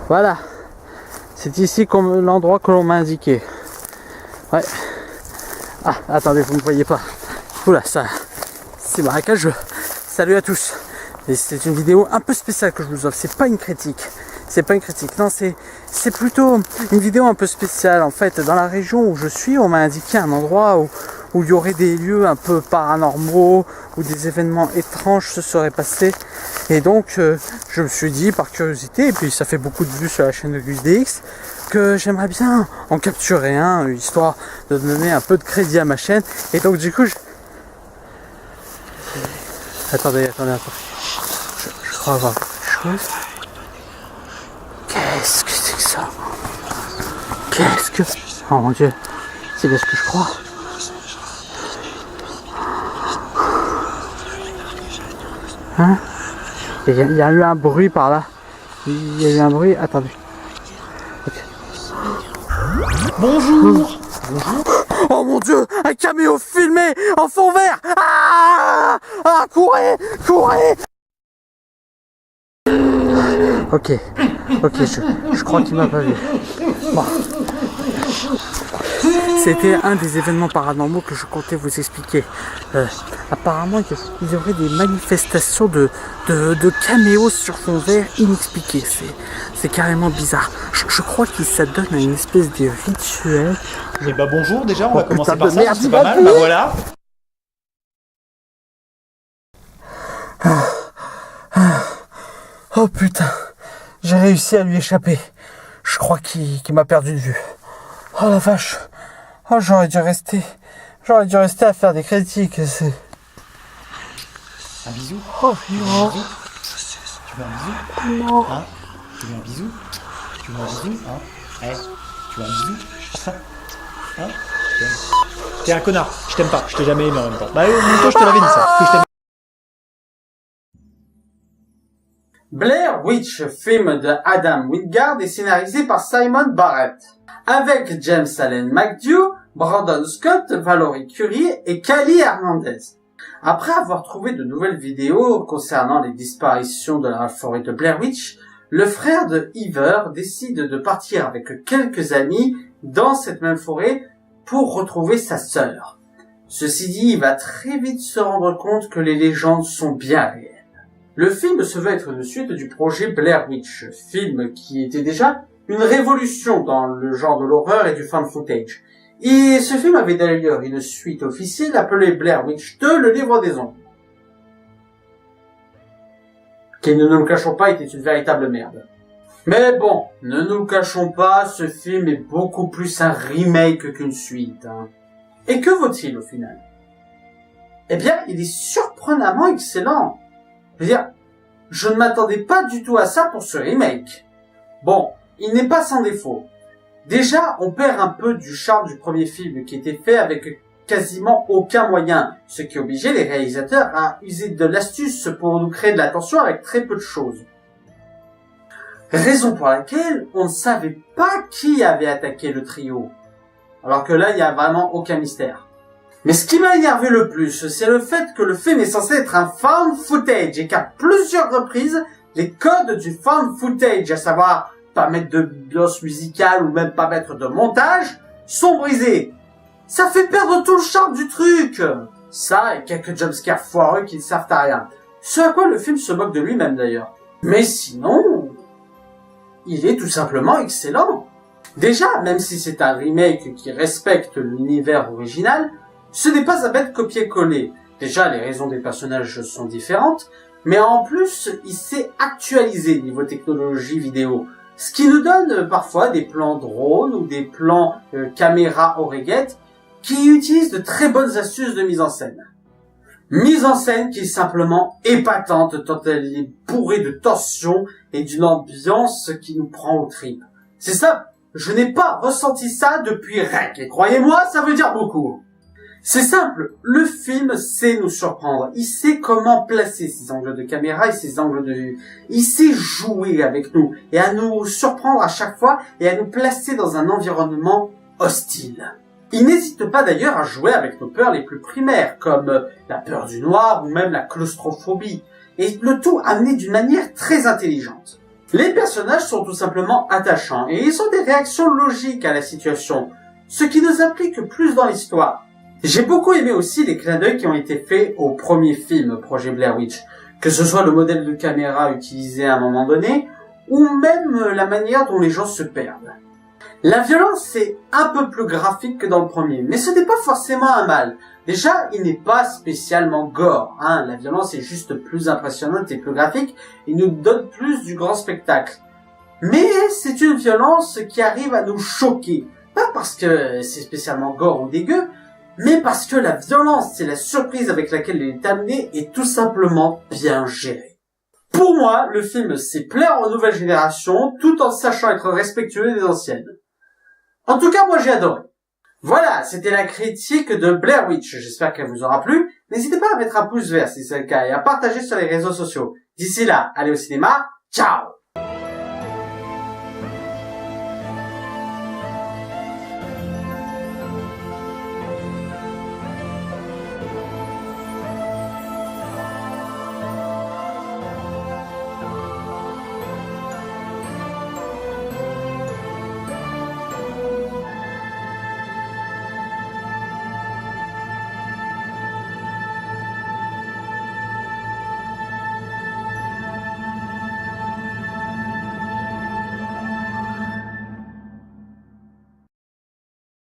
Voilà. C'est ici l'endroit que l'on m'a indiqué. Ouais. Ah, attendez, vous ne me voyez pas. Oula, ça, c'est marécageux. Salut à tous. Et c'est une vidéo un peu spéciale que je vous offre. C'est pas une critique. C'est pas une critique. Non, c'est plutôt une vidéo un peu spéciale. En fait, dans la région où je suis, on m'a indiqué un endroit où il y aurait des lieux un peu paranormaux, où des événements étranges se seraient passés. Et donc, je me suis dit, par curiosité, et puis ça fait beaucoup de vues sur la chaîne de GusDX, que j'aimerais bien en capturer un, histoire de donner un peu de crédit à ma chaîne. Et donc, du coup, Attendez. Je crois avoir quelque chose. Qu'est-ce que c'est que ça? Qu'est-ce que... Oh mon Dieu, c'est bien ce que je crois. Hein? Il y a eu un bruit par là. Il y a eu un bruit, attendez. Okay. Bonjour. Oh mon Dieu, un caméo filmé en fond vert. Ah, courez. Ok, je crois qu'il m'a pas vu. Bon. C'était un des événements paranormaux que je comptais vous expliquer. Apparemment, il y aurait des manifestations de caméos sur fond vert inexpliqués. C'est carrément bizarre. Je crois qu'il s'adonne à une espèce de rituel. Eh bah bonjour, déjà, on va commencer putain par de ça, merde, c'est pas mal, bah voilà. Oh putain, j'ai réussi à lui échapper. Je crois qu'il m'a perdu de vue. Oh la vache. Oh, j'aurais dû rester à faire des critiques. Un bisou. Oh Tu non. veux un bisou? Non. Hein? Tu veux un bisou? Tu veux un bisou? Hein? Eh, tu veux un bisou? Hein? T'es un connard, je t'aime pas, je t'ai jamais aimé en même temps. Bah, en même temps, je te l'avais dit ça, que je t'aime. Blair Witch, film de Adam Wingard, est scénarisé par Simon Barrett, avec James Allen McDew, Brandon Scott, Valerie Curie et Cali Hernandez. Après avoir trouvé de nouvelles vidéos concernant les disparitions de la forêt de Blair Witch, le frère de Heather décide de partir avec quelques amis dans cette même forêt pour retrouver sa sœur. Ceci dit, il va très vite se rendre compte que les légendes sont bien réelles. Le film se veut être une suite du projet Blair Witch, film qui était déjà une révolution dans le genre de l'horreur et du fan footage. Et ce film avait d'ailleurs une suite officielle appelée Blair Witch 2, le livre des ombres. Qui, ne nous le cachons pas, était une véritable merde. Mais bon, ne nous le cachons pas, ce film est beaucoup plus un remake qu'une suite. Hein. Et que vaut-il au final? Eh bien, il est surprenamment excellent. Je veux dire, je ne m'attendais pas du tout à ça pour ce remake. Bon, il n'est pas sans défaut. Déjà, on perd un peu du charme du premier film qui était fait avec quasiment aucun moyen, ce qui obligeait les réalisateurs à user de l'astuce pour nous créer de la tension avec très peu de choses. Raison pour laquelle on ne savait pas qui avait attaqué le trio. Alors que là, il n'y a vraiment aucun mystère. Mais ce qui m'a énervé le plus, c'est le fait que le film est censé être un found footage et qu'à plusieurs reprises, les codes du found footage, à savoir pas mettre de BIOS musical ou même pas mettre de montage, sont brisés. Ça fait perdre tout le charme du truc. Ça et quelques jumpscares foireux qui ne servent à rien. Ce à quoi le film se moque de lui-même d'ailleurs. Mais sinon, il est tout simplement excellent. Déjà, même si c'est un remake qui respecte l'univers original, ce n'est pas un bête copier-coller. Déjà, les raisons des personnages sont différentes, mais en plus, il s'est actualisé niveau technologie vidéo. Ce qui nous donne parfois des plans drone ou des plans caméra oreillette qui utilisent de très bonnes astuces de mise en scène. Mise en scène qui est simplement épatante tant elle est bourrée de tension et d'une ambiance qui nous prend aux tripes. C'est ça, je n'ai pas ressenti ça depuis REC, et croyez-moi, ça veut dire beaucoup. C'est simple, le film sait nous surprendre, il sait comment placer ses angles de caméra et ses angles de vue. Il sait jouer avec nous et à nous surprendre à chaque fois et à nous placer dans un environnement hostile. Il n'hésite pas d'ailleurs à jouer avec nos peurs les plus primaires, comme la peur du noir ou même la claustrophobie, et le tout amené d'une manière très intelligente. Les personnages sont tout simplement attachants et ils ont des réactions logiques à la situation, ce qui nous implique plus dans l'histoire. J'ai beaucoup aimé aussi les clins d'œil qui ont été faits au premier film Projet Blair Witch, que ce soit le modèle de caméra utilisé à un moment donné, ou même la manière dont les gens se perdent. La violence est un peu plus graphique que dans le premier, mais ce n'est pas forcément un mal. Déjà, il n'est pas spécialement gore, la violence est juste plus impressionnante et plus graphique, et nous donne plus du grand spectacle. Mais c'est une violence qui arrive à nous choquer, pas parce que c'est spécialement gore ou dégueu, mais parce que la violence et la surprise avec laquelle elle est amenée est tout simplement bien gérée. Pour moi, le film sait plaire aux nouvelles générations, tout en sachant être respectueux des anciennes. En tout cas, moi j'ai adoré. Voilà, c'était la critique de Blair Witch. J'espère qu'elle vous aura plu. N'hésitez pas à mettre un pouce vert si c'est le cas et à partager sur les réseaux sociaux. D'ici là, allez au cinéma. Ciao!